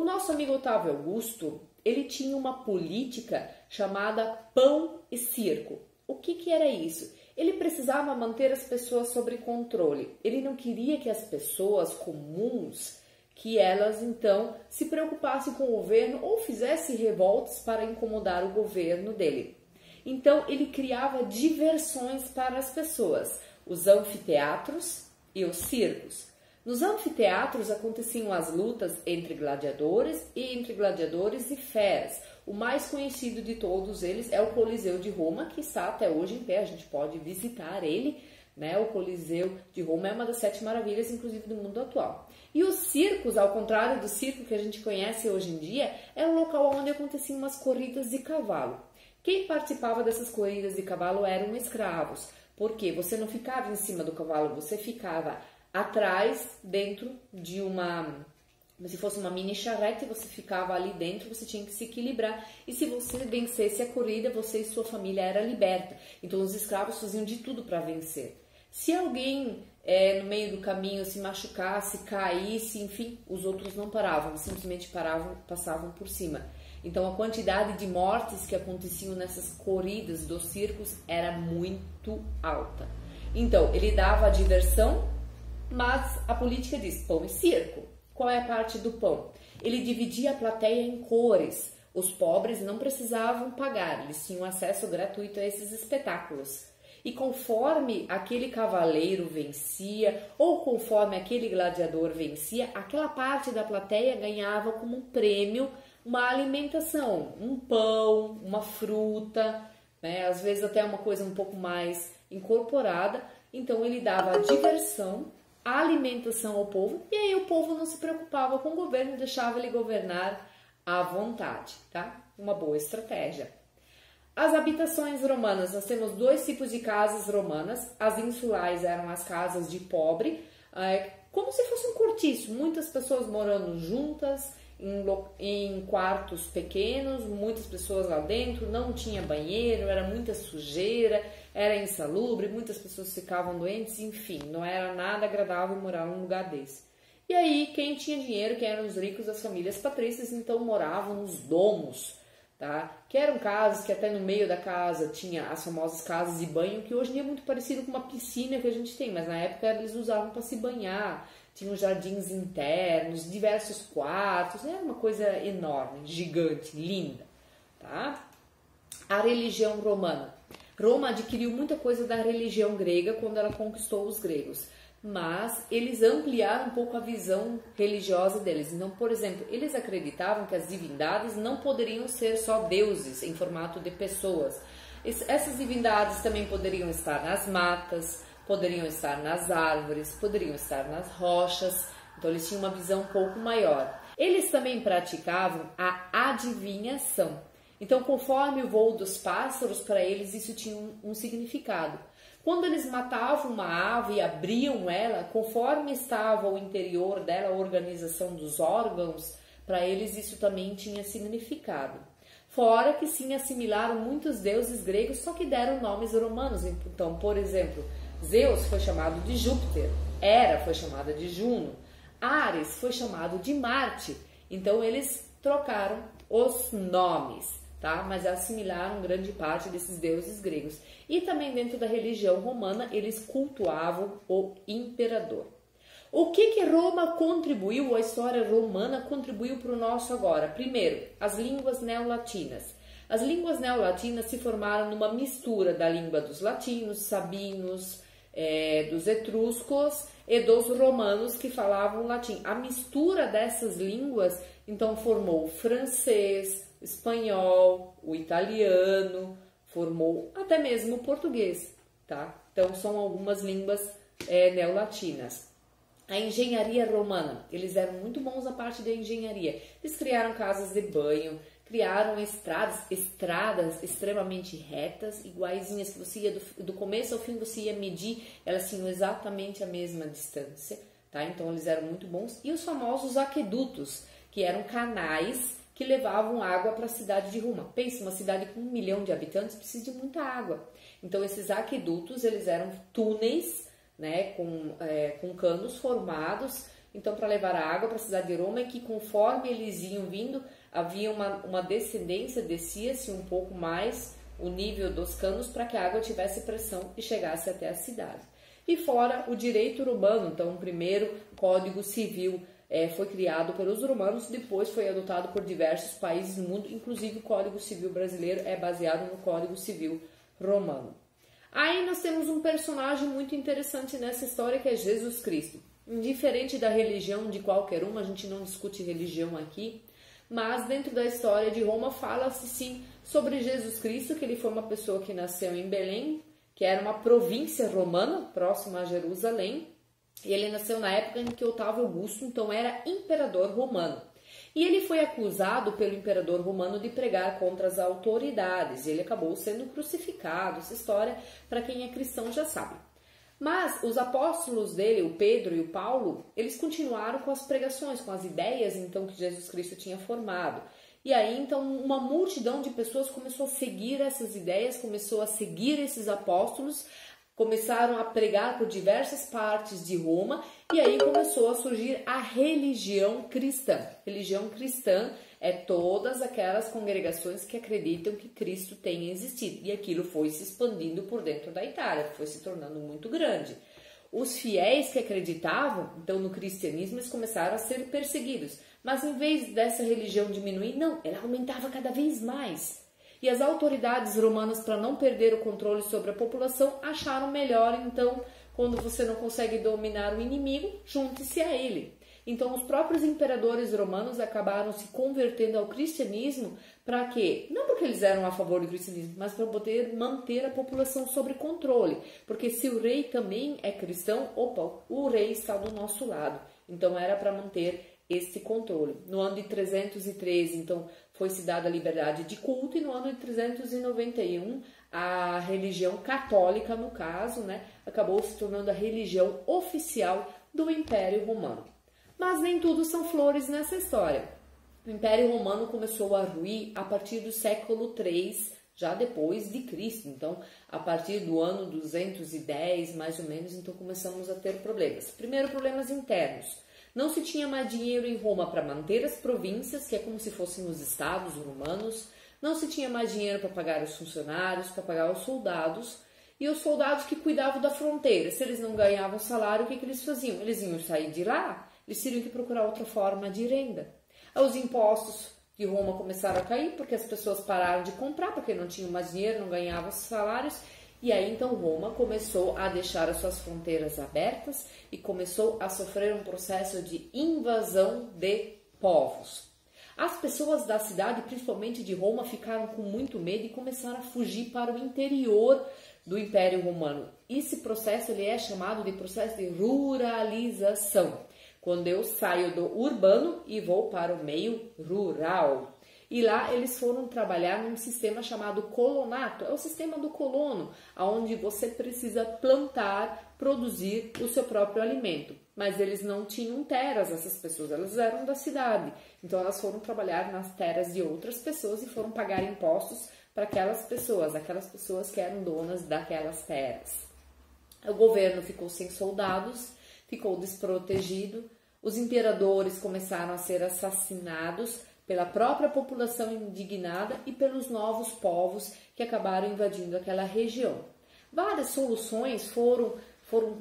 nosso amigo Otávio Augusto, ele tinha uma política chamada pão e circo. O que era isso? Ele precisava manter as pessoas sob controle. Ele não queria que as pessoas comuns, que elas então se preocupassem com o governo ou fizessem revoltas para incomodar o governo dele. Então ele criava diversões para as pessoas, os anfiteatros e os circos. Nos anfiteatros aconteciam as lutas entre gladiadores e feras. O mais conhecido de todos eles é o Coliseu de Roma, que está até hoje em pé, a gente pode visitar ele, né? O Coliseu de Roma é uma das 7 maravilhas, inclusive, do mundo atual. E os circos, ao contrário do circo que a gente conhece hoje em dia, é um local onde aconteciam umas corridas de cavalo. Quem participava dessas corridas de cavalo eram escravos, porque você não ficava em cima do cavalo, você ficava atrás, dentro de uma, como se fosse uma mini charrete, você ficava ali dentro, você tinha que se equilibrar. E se você vencesse a corrida, você e sua família era liberta. Então os escravos faziam de tudo para vencer. Se alguém no meio do caminho se machucasse, caísse, enfim, os outros não paravam, simplesmente passavam por cima. Então a quantidade de mortes que aconteciam nessas corridas dos circos era muito alta. Então ele dava a diversão, mas a política diz pão e circo. Qual é a parte do pão? Ele dividia a plateia em cores. Os pobres não precisavam pagar, eles tinham acesso gratuito a esses espetáculos. E conforme aquele cavaleiro vencia, ou conforme aquele gladiador vencia, aquela parte da plateia ganhava como um prêmio uma alimentação, um pão, uma fruta, né? Às vezes até uma coisa um pouco mais incorporada. Então ele dava a diversão, a alimentação ao povo, e aí o povo não se preocupava com o governo e deixava ele governar à vontade, tá? Uma boa estratégia. As habitações romanas, nós temos 2 tipos de casas romanas. As insulares eram as casas de pobre, como se fosse um cortiço, muitas pessoas morando juntas, em quartos pequenos, muitas pessoas lá dentro, não tinha banheiro, era muita sujeira, era insalubre, muitas pessoas ficavam doentes, enfim, não era nada agradável morar num lugar desse. E aí, quem tinha dinheiro, quem eram os ricos, as famílias patrícias, então moravam nos domos, tá? Que eram casas que até no meio da casa tinha as famosas casas de banho, que hoje em dia é muito parecido com uma piscina que a gente tem, mas na época eles usavam para se banhar. Tinham jardins internos, diversos quartos, era uma coisa enorme, gigante, linda, tá? A religião romana. Roma adquiriu muita coisa da religião grega quando ela conquistou os gregos, mas eles ampliaram um pouco a visão religiosa deles. Então, por exemplo, eles acreditavam que as divindades não poderiam ser só deuses em formato de pessoas. Essas divindades também poderiam estar nas matas, poderiam estar nas árvores, poderiam estar nas rochas, então eles tinham uma visão um pouco maior. Eles também praticavam a adivinhação. Então, conforme o voo dos pássaros, para eles isso tinha um significado. Quando eles matavam uma ave e abriam ela, conforme estava o interior dela, a organização dos órgãos, para eles isso também tinha significado. Fora que sim, assimilaram muitos deuses gregos, só que deram nomes romanos. Então, por exemplo, Zeus foi chamado de Júpiter, Hera foi chamada de Juno, Ares foi chamado de Marte. Então eles trocaram os nomes, tá? Mas assimilaram grande parte desses deuses gregos. E também dentro da religião romana eles cultuavam o imperador. O que Roma contribuiu, a história romana contribuiu para o nosso agora? Primeiro, as línguas neolatinas. As línguas neolatinas se formaram numa mistura da língua dos latinos, sabinos, dos etruscos e dos romanos que falavam latim. A mistura dessas línguas então formou o francês, o espanhol, o italiano, formou até mesmo o português, tá? Então são algumas línguas neolatinas. A engenharia romana, eles eram muito bons na parte da engenharia. Eles criaram casas de banho, criaram estradas extremamente retas, iguaizinhas, que você ia do começo ao fim, você ia medir, elas tinham exatamente a mesma distância, tá? Então eles eram muito bons. E os famosos aquedutos, que eram canais que levavam água para a cidade de Roma. Pensa, uma cidade com 1 milhão de habitantes precisa de muita água. Então esses aquedutos, eles eram túneis, né, com canos formados então para levar a água para a cidade de Roma, e que conforme eles iam vindo, havia uma descendência, descia-se um pouco mais o nível dos canos para que a água tivesse pressão e chegasse até a cidade. E fora o direito romano, então o primeiro código civil foi criado pelos romanos, depois foi adotado por diversos países no mundo, inclusive o Código Civil brasileiro é baseado no Código Civil romano. Aí nós temos um personagem muito interessante nessa história, que é Jesus Cristo. Indiferente da religião de qualquer uma, a gente não discute religião aqui, mas dentro da história de Roma fala-se sim sobre Jesus Cristo, que ele foi uma pessoa que nasceu em Belém, que era uma província romana, próxima a Jerusalém, e ele nasceu na época em que Otávio Augusto, então, era imperador romano. E ele foi acusado pelo imperador romano de pregar contra as autoridades, e ele acabou sendo crucificado. Essa história, para quem é cristão, já sabe. Mas os apóstolos dele, o Pedro e o Paulo, eles continuaram com as pregações, com as ideias, então, que Jesus Cristo tinha formado. E aí, então, uma multidão de pessoas começou a seguir essas ideias, começou a seguir esses apóstolos, começaram a pregar por diversas partes de Roma, e aí começou a surgir a religião cristã. Religião cristã é todas aquelas congregações que acreditam que Cristo tenha existido. E aquilo foi se expandindo por dentro da Itália, foi se tornando muito grande. Os fiéis que acreditavam, então, no cristianismo, eles começaram a ser perseguidos. Mas em vez dessa religião diminuir, não, ela aumentava cada vez mais. E as autoridades romanas, para não perder o controle sobre a população, acharam melhor, então, quando você não consegue dominar o inimigo, junte-se a ele. Então, os próprios imperadores romanos acabaram se convertendo ao cristianismo para quê? Não porque eles eram a favor do cristianismo, mas para poder manter a população sob controle. Porque se o rei também é cristão, opa, o rei está do nosso lado. Então, era para manter este controle. No ano de 313, então, foi-se dada a liberdade de culto, e no ano de 391, a religião católica, no caso, acabou se tornando a religião oficial do Império Romano. Mas nem tudo são flores nessa história. O Império Romano começou a ruir a partir do século III, já depois de Cristo. Então, a partir do ano 210, mais ou menos, então começamos a ter problemas. Primeiro, problemas internos. Não se tinha mais dinheiro em Roma para manter as províncias, que é como se fossem os estados romanos. Não se tinha mais dinheiro para pagar os funcionários, para pagar os soldados. E os soldados que cuidavam da fronteira, se eles não ganhavam salário, o que eles faziam? Eles iam sair de lá, eles teriam que procurar outra forma de renda. Os impostos de Roma começaram a cair, porque as pessoas pararam de comprar, porque não tinham mais dinheiro, não ganhavam salários. E aí, então, Roma começou a deixar as suas fronteiras abertas e começou a sofrer um processo de invasão de povos. As pessoas da cidade, principalmente de Roma, ficaram com muito medo e começaram a fugir para o interior do Império Romano. Esse processo ele é chamado de processo de ruralização, quando eu saio do urbano e vou para o meio rural. E lá eles foram trabalhar num sistema chamado colonato, é o sistema do colono, onde você precisa plantar, produzir o seu próprio alimento. Mas eles não tinham terras, essas pessoas, elas eram da cidade. Então elas foram trabalhar nas terras de outras pessoas e foram pagar impostos para aquelas pessoas que eram donas daquelas terras. O governo ficou sem soldados, ficou desprotegido, os imperadores começaram a ser assassinados pela própria população indignada e pelos novos povos que acabaram invadindo aquela região. Várias soluções foram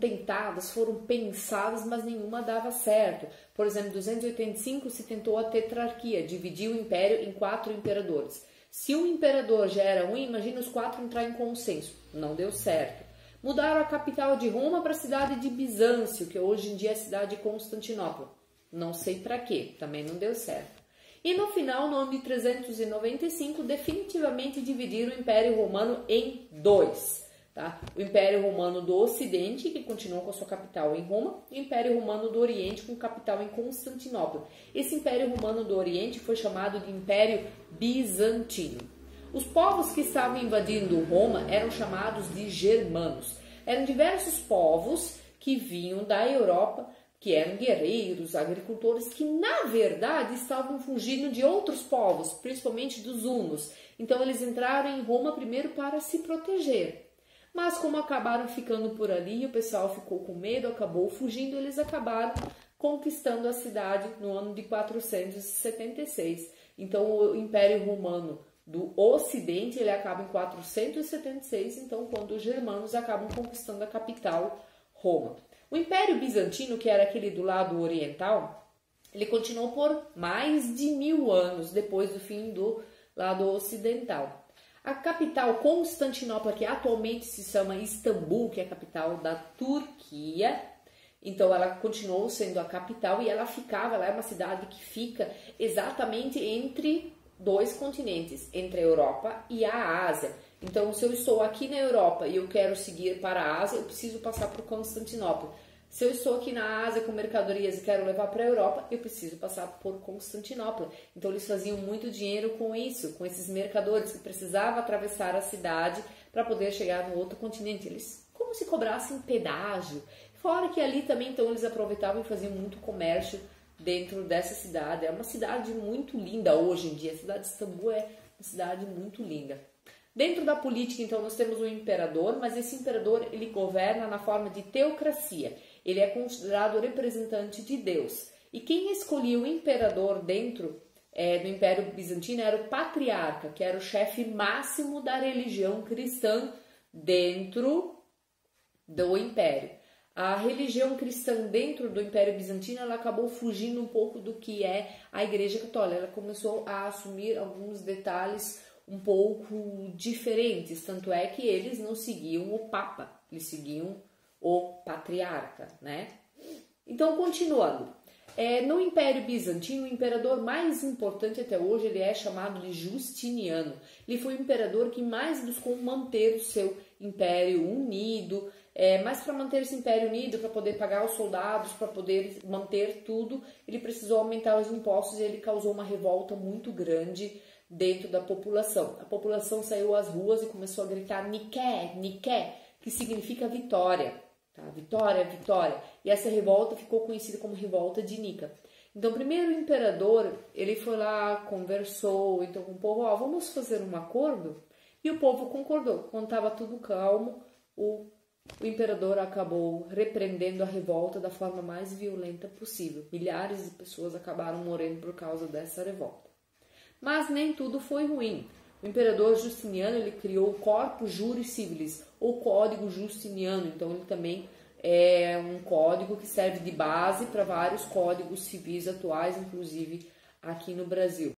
tentadas, foram pensadas, mas nenhuma dava certo. Por exemplo, em 285 se tentou a tetrarquia, dividir o império em 4 imperadores. Se um imperador já era um, imagina os 4 entrar em consenso. Não deu certo. Mudaram a capital de Roma para a cidade de Bizâncio, que hoje em dia é a cidade de Constantinopla. Não sei para quê, também não deu certo. E no final, no ano de 395, definitivamente dividiram o Império Romano em 2. Tá? O Império Romano do Ocidente, que continuou com a sua capital em Roma, e o Império Romano do Oriente, com capital em Constantinopla. Esse Império Romano do Oriente foi chamado de Império Bizantino. Os povos que estavam invadindo Roma eram chamados de germanos. Eram diversos povos que vinham da Europa, que eram guerreiros, agricultores, que na verdade estavam fugindo de outros povos, principalmente dos hunos. Então eles entraram em Roma primeiro para se proteger. Mas como acabaram ficando por ali, o pessoal ficou com medo, acabou fugindo, eles acabaram conquistando a cidade no ano de 476. Então o Império Romano do Ocidente ele acaba em 476, então quando os germanos acabam conquistando a capital, Roma. O Império Bizantino, que era aquele do lado oriental, ele continuou por mais de 1000 anos depois do fim do lado ocidental. A capital Constantinopla, que atualmente se chama Istambul, que é a capital da Turquia, então ela continuou sendo a capital e ela é uma cidade que fica exatamente entre dois continentes, entre a Europa e a Ásia. Então, se eu estou aqui na Europa e eu quero seguir para a Ásia, eu preciso passar por Constantinopla. Se eu estou aqui na Ásia com mercadorias e quero levar para a Europa, eu preciso passar por Constantinopla. Então eles faziam muito dinheiro com isso, com esses mercadores que precisavam atravessar a cidade para poder chegar no outro continente. Eles como se cobrassem pedágio. Fora que ali também então eles aproveitavam e faziam muito comércio dentro dessa cidade. É uma cidade muito linda hoje em dia. A cidade de Istambul é uma cidade muito linda. Dentro da política, então, nós temos o imperador, mas esse imperador ele governa na forma de teocracia. Ele é considerado o representante de Deus. E quem escolhia o imperador dentro do Império Bizantino era o patriarca, que era o chefe máximo da religião cristã dentro do império. A religião cristã dentro do Império Bizantino ela acabou fugindo um pouco do que é a Igreja Católica. Ela começou a assumir alguns detalhes um pouco diferentes, tanto é que eles não seguiam o Papa, eles seguiam o patriarca, né? Então, continuando, no Império Bizantino, o imperador mais importante até hoje ele é chamado de Justiniano. Ele foi o imperador que mais buscou manter o seu império unido, mas para manter esse império unido, para poder pagar os soldados, para poder manter tudo, ele precisou aumentar os impostos e ele causou uma revolta muito grande dentro da população. A população saiu às ruas e começou a gritar Nike, Nike, que significa vitória. Tá? Vitória, vitória. E essa revolta ficou conhecida como Revolta de Nica. Então, primeiro o imperador, ele foi lá, conversou então com o povo, vamos fazer um acordo? E o povo concordou. Quando estava tudo calmo, o imperador acabou repreendendo a revolta da forma mais violenta possível. Milhares de pessoas acabaram morrendo por causa dessa revolta. Mas nem tudo foi ruim. O imperador Justiniano ele criou o Corpus Juris Civilis, ou Código Justiniano. Então ele também é um código que serve de base para vários códigos civis atuais, inclusive aqui no Brasil.